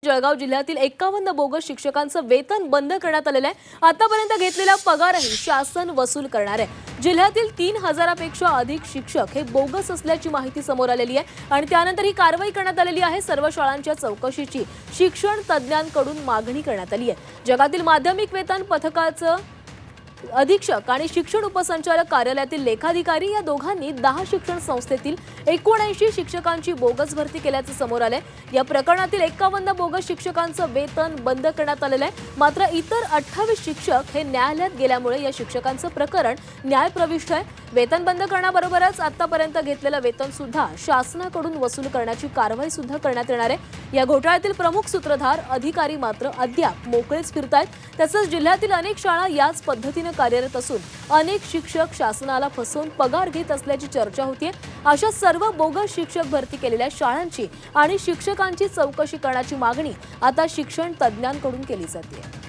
जळगाव जिल्ह्यातील 51 बोगस शिक्षकांचं वेतन बंद करण्यात आलेलं आहे। आतापर्यंत घेतलेला पगारही शासन वसूल करणार आहे। जिल्ह्यातील 3000 पेक्षा अधिक शिक्षक हे बोगस असल्याची माहिती समोर आलेली आहे आणि त्यानंतर ही कारवाई करण्यात आलेली आहे। सर्व शाळांच्या चौकशीची शिक्षण तज्ञांकडून मागणी करण्यात आली आहे। जगातील माध्यमिक वेतन पथकाचं अधीक्षक आणि शिक्षण उपसंचालक कार्यालयातील लेखाधिकारी या दोघांनी 10 शिक्षण संस्थेतील 79 शिक्षकांची बोगस भरती केल्याचं समोर आलंय। या प्रकरणातील 51 बोगस शिक्षकांचं वेतन बंद करण्यात आलेलं आहे। मात्र इतर 28 शिक्षक हे न्यायालयात गेल्यामुळे या शिक्षकांचं प्रकरण न्यायप्रविष्ट आहे। वेतन बंद करण्याबरोबरच आतापर्यंत घेतलेलं वेतन सुद्धा शासनाकडून वसूल करण्याची कारवाई सुद्धा करण्यात येणार आहे। या घोटाळ्यातील प्रमुख सूत्रधार अधिकारी मात्र अद्याप मोकळेच फिरतायत। तसंच जिल्ह्यातील अनेक शाळा याच पद्धतीने कार्यरत असून अनेक शिक्षक शासनाला फसवून पगार घेत असल्याची चर्चा होतीये। अशा सर्व बोगस शिक्षक भरती केलेल्या शाळांची आणि शिक्षकांची चौकशी करण्याची मागणी आता शिक्षण तज्ञांकडून केली जाते।